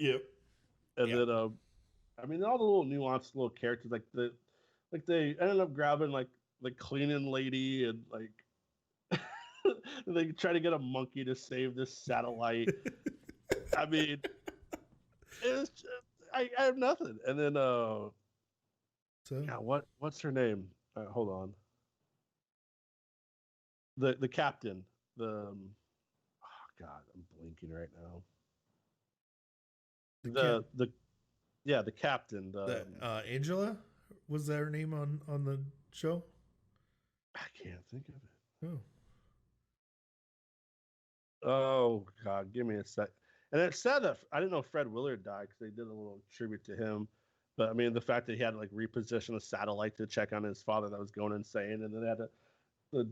And then I mean, all the little nuanced little characters like they ended up grabbing like the cleaning lady and like they try to get a monkey to save this satellite. I mean, it's just, I have nothing. And then what's her name? Hold on. the captain, oh God, I'm blinking right now. The captain. Angela, was that her name on the show? I can't think of it. Oh. Oh God, give me a sec. And it's sad that I didn't know Fred Willard died because they did a little tribute to him. But I mean, the fact that he had to like reposition a satellite to check on his father that was going insane, and then they had the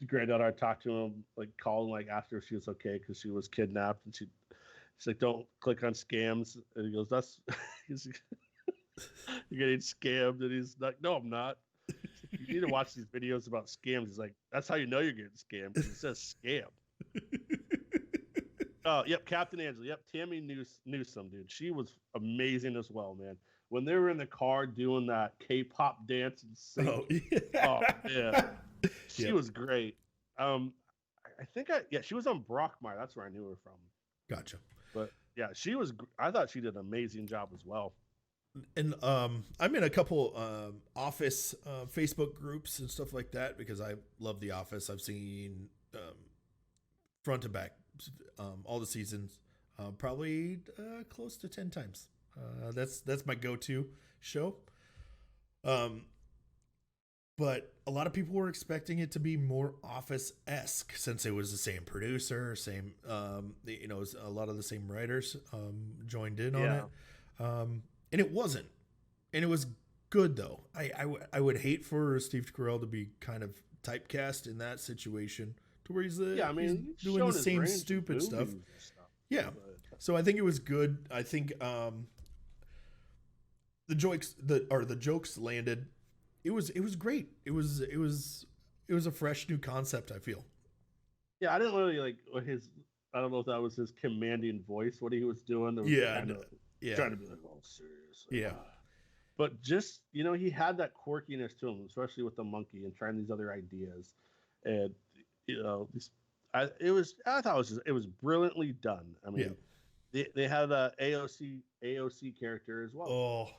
granddaughter talked to him, like called and like asked her if she was okay because she was kidnapped, and she's like, "Don't click on scams." And he goes, "That's he's you're getting scammed," and he's like, "No, I'm not." You need to watch these videos about scams. He's like, "That's how you know you're getting scammed because it says scam." Oh, yep, Captain Angela. Yep, Tammy Newsome, dude. She was amazing as well, man. When they were in the car doing that K-pop dance and sing, oh yeah, she was great. I think she was on Brockmire. That's where I knew her from. Gotcha. But yeah, she was. I thought she did an amazing job as well. And I'm in a couple Office Facebook groups and stuff like that because I love The Office. I've seen front to back all the seasons, probably close to 10 times. That's my go-to show. But a lot of people were expecting it to be more Office-esque since it was the same producer, same a lot of the same writers joined in on it. And it wasn't. And it was good though. I would hate for Steve Carell to be kind of typecast in that situation to where he's doing the same stupid stuff. Yeah. So I think it was good. I think the jokes landed. It was great. It was a fresh new concept, I feel. Yeah, I didn't really like I don't know if that was his commanding voice, what he was doing. Was trying to be like all serious. Like, but just, he had that quirkiness to him, especially with the monkey and trying these other ideas. And, I thought it was brilliantly done. I mean, they had a AOC character as well. Oh,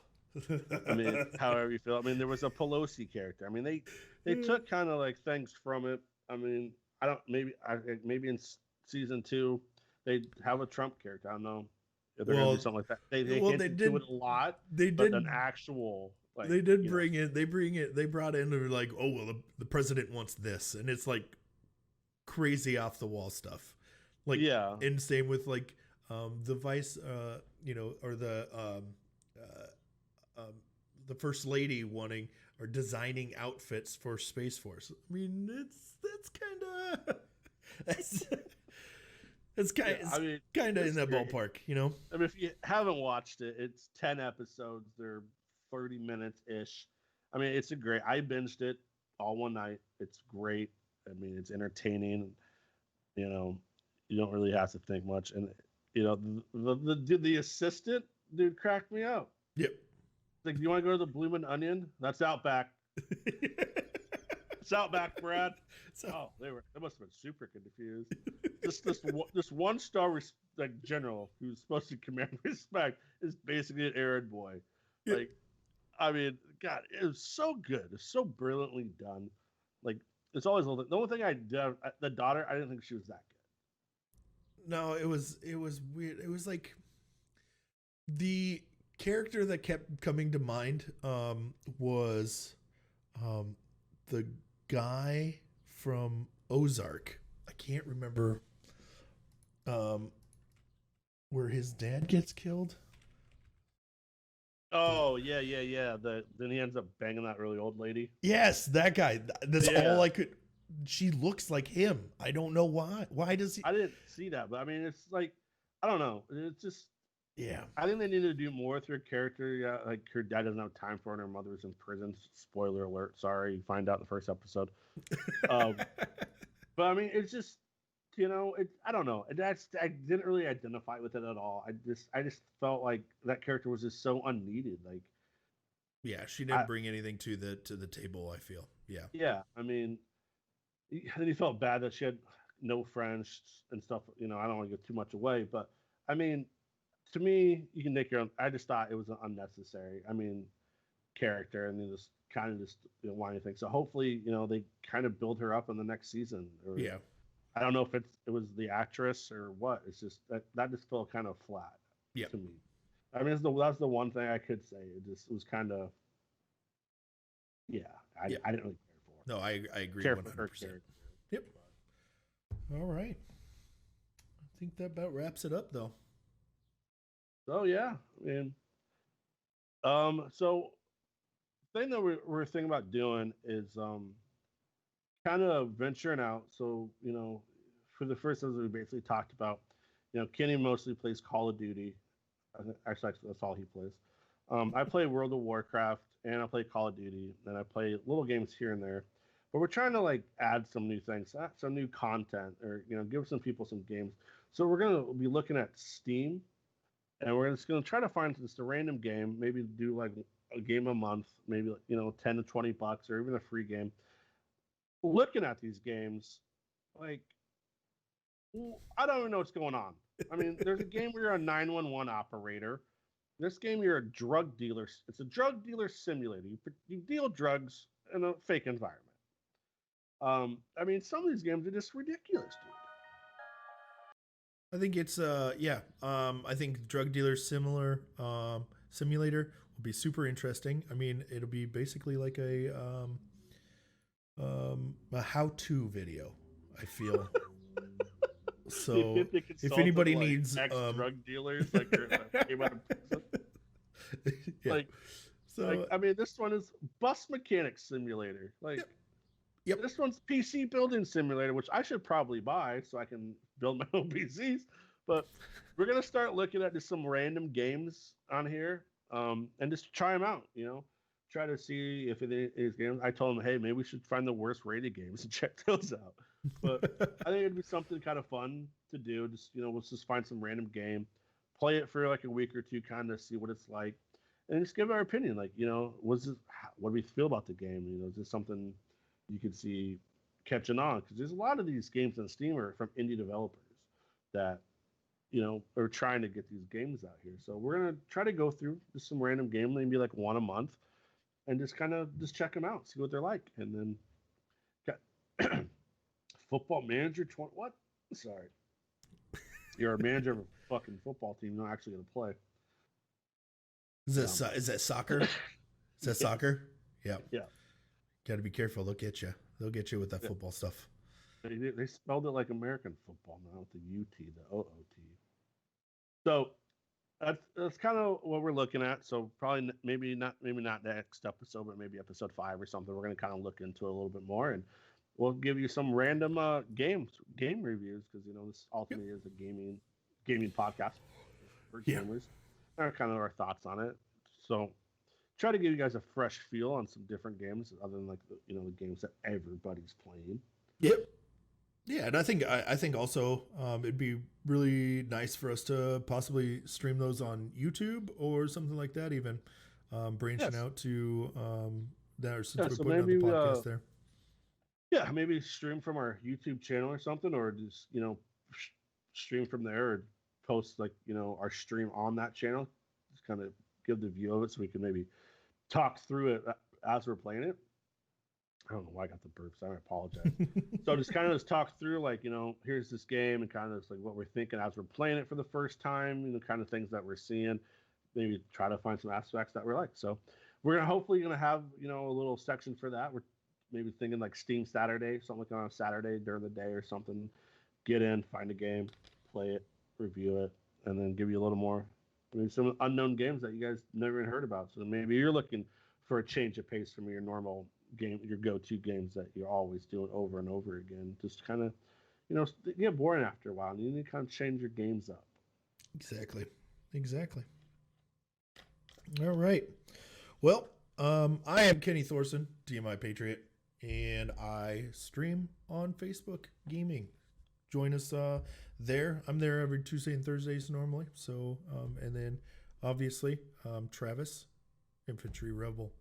I mean, however you feel. I mean, there was a Pelosi character. I mean, they took kind of like things from it. I mean, maybe in season 2 they have a Trump character. I don't know if they're gonna do something like that. They did do it a lot. They did an actual. Like, they did bring it. They brought in. They were like, oh well, the president wants this, and it's like crazy off the wall stuff. Like and same with like the vice, or the first lady wanting or designing outfits for Space Force. I mean, that's kind of in that ballpark, I mean, if you haven't watched it, it's 10 episodes. They're 30 minutes ish. I mean, I binged it all one night. It's great. I mean, it's entertaining. You don't really have to think much. And the assistant dude cracked me out. Yep. Like, do you want to go to the Bloomin' Onion? That's Outback. It's Outback, Brad. They must have been super confused. This one star general who's supposed to command respect is basically an errand boy. Yep. Like, I mean, God, it was so good. It's so brilliantly done. Like, it's always the only thing I did. The daughter, I didn't think she was that good. No, it was weird. It was like the character that kept coming to mind was the guy from Ozark. I can't remember where his dad gets killed. Oh, yeah. Then he ends up banging that really old lady. Yes, that guy. That's all I could. She looks like him. I don't know why. Why does he? I didn't see that, but I mean, it's like, I don't know. It's just. Yeah. I think they need to do more with her character. Yeah, like her dad doesn't have time for her and her mother's in prison. Spoiler alert. Sorry, you find out in the first episode. But I mean, it's just, I don't know. I didn't really identify with it at all. I just felt like that character was just so unneeded. Like, yeah, she didn't bring anything to the table, I feel. Yeah. Yeah. I mean, then you felt bad that she had no friends and stuff. I don't want to give too much away, but I mean, to me, you can make your own. I just thought it was an unnecessary. I mean, character, and this kind of just wanting to think. So hopefully, they kind of build her up in the next season. Or, Yeah. I don't know if it was the actress or what. It's just that just felt kind of flat to me. I mean, that's the one thing I could say. It was kind of, I didn't really care for it. No, I agree Care 100%. for her character. Yep. All right. I think that about wraps it up, though. So yeah, I mean, so the thing that we're thinking about doing is kind of venturing out. So for the first episode, we basically talked about, Kenny mostly plays Call of Duty. Actually, that's all he plays. I play World of Warcraft and I play Call of Duty, and I play little games here and there. But we're trying to like add some new things, some new content, or give some people some games. So we're gonna be looking at Steam, and we're just gonna try to find just a random game, maybe do like a game a month, maybe $10 to $20, or even a free game. Looking at these games, like I don't even know what's going on. I mean, there's a game where you're a 911 operator. This game, you're a drug dealer. It's a drug dealer simulator. You deal drugs in a fake environment. I mean, some of these games are just ridiculous, dude. I think it's I think drug dealer simulator will be super interesting. I mean, it'll be basically like a how-to video, I feel. So if anybody needs drug dealers, like came out of prison. I mean, this one is bus mechanic simulator. Yep. This one's PC building simulator, which I should probably buy so I can build my own PCs. But we're gonna start looking at just some random games on here, and just try them out. Try to see if it is games. I told them, hey, maybe we should find the worst rated games and check those out. But I think it'd be something kind of fun to do. Just let's just find some random game, play it for like a week or two, kind of see what it's like, and just give our opinion. Like, what do we feel about the game? Is this something you could see catching on? Because there's a lot of these games on Steam are from indie developers that are trying to get these games out here. So we're gonna try to go through just some random game, maybe like one a month, and just check them out, see what they're like, and then got Football Manager 20. What? Sorry, you're a manager of a fucking football team, not actually gonna play. Is that soccer? Is that soccer? Yeah. Yeah. Got to be careful. They'll get you. They'll get you with that football stuff. They spelled it like American football now with the UT, the OOT. So that's kind of what we're looking at. So probably maybe not next episode, but maybe episode 5 or something. We're going to kind of look into it a little bit more, and we'll give you some random game reviews, because this ultimately is a gaming podcast for gamers. Kind of our thoughts on it. So try to give you guys a fresh feel on some different games other than like the games that everybody's playing. Yep. Yeah, and I think also it'd be really nice for us to possibly stream those on YouTube or something like that, even branching out to that, since we're putting maybe, out the podcast there. Yeah, maybe stream from our YouTube channel or something, or just stream from there, or post like our stream on that channel. Just kind of give the view of it so we can maybe talk through it as we're playing it. I don't know why I got the burps. I apologize. So just kind of talk through, like, here's this game, and kind of like what we're thinking as we're playing it for the first time, kind of things that we're seeing, maybe try to find some aspects that we like. So we're hopefully going to have, a little section for that. We're maybe thinking like Steam Saturday, something like on a Saturday during the day or something. Get in, find a game, play it, review it, and then give you a little more, maybe some unknown games that you guys never even heard about. So maybe you're looking for a change of pace from your normal game, your go-to games that you're always doing over and over again. Just kind of, get boring after a while, and you need to kind of change your games up. Exactly. All right. Well, I am Kenny Thorson, DMI Patriot, and I stream on Facebook Gaming. Join us there. I'm there every Tuesday and Thursdays normally. So, and then obviously Travis, Infantry Rebel.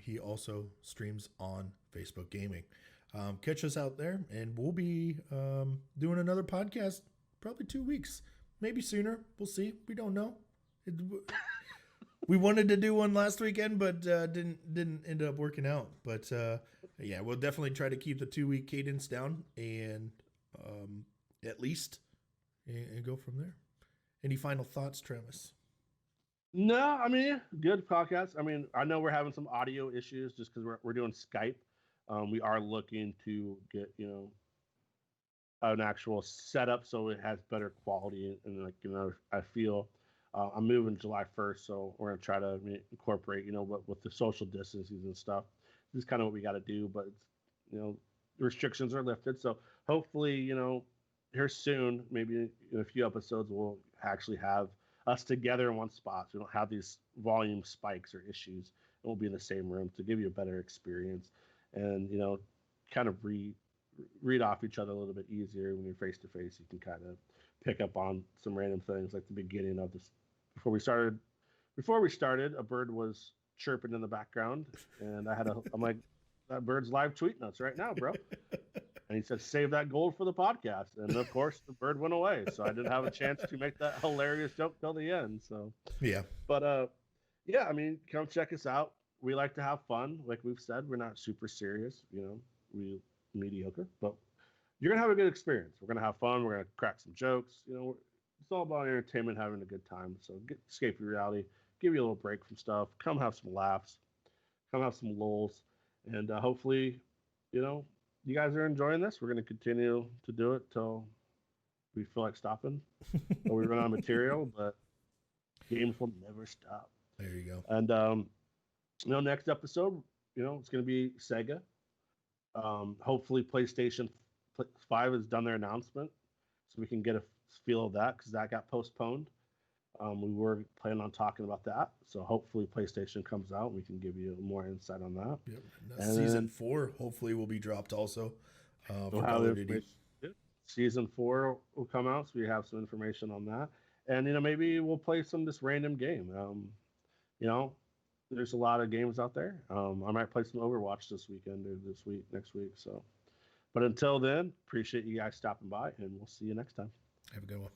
He also streams on Facebook Gaming. Catch us out there, and we'll be doing another podcast probably 2 weeks, maybe sooner. We'll see. We don't know. We wanted to do one last weekend, but didn't end up working out. But yeah, we'll definitely try to keep the 2-week cadence down and at least and go from there. Any final thoughts, Travis? No, I mean, good podcast. I mean, I know we're having some audio issues just because we're doing Skype. We are looking to get an actual setup so it has better quality and like I feel I'm moving July 1st, so we're gonna try to incorporate with the social distancing and stuff. This is kind of what we got to do, but it's, restrictions are lifted, so hopefully here soon, maybe in a few episodes, we'll actually have us together in one spot. So we don't have these volume spikes or issues. And we'll be in the same room to give you a better experience and, kind of read off each other a little bit easier when you're face to face. You can kind of pick up on some random things like the beginning of this. Before we started, a bird was chirping in the background, and I'm like, that bird's live tweeting us right now, bro. And he said, save that gold for the podcast. And of course, the bird went away. So I didn't have a chance to make that hilarious joke till the end. So, yeah. But, yeah, I mean, come check us out. We like to have fun. Like we've said, we're not super serious. We mediocre, but you're going to have a good experience. We're going to have fun. We're going to crack some jokes. It's all about entertainment, having a good time. So escape your reality, give you a little break from stuff. Come have some laughs. Come have some lulls. And hopefully, you guys are enjoying this. We're going to continue to do it till we feel like stopping or we run out of material, but games will never stop. There you go. And, next episode, it's going to be Sega. Hopefully PlayStation 5 has done their announcement so we can get a feel of that because that got postponed. We were planning on talking about that. So hopefully PlayStation comes out and we can give you more insight on that. Yep. And Season 4 hopefully will be dropped also. Season 4 will come out, so we have some information on that. And, maybe we'll play some this random game. There's a lot of games out there. I might play some Overwatch this weekend or next week. So, but until then, appreciate you guys stopping by, and we'll see you next time. Have a good one.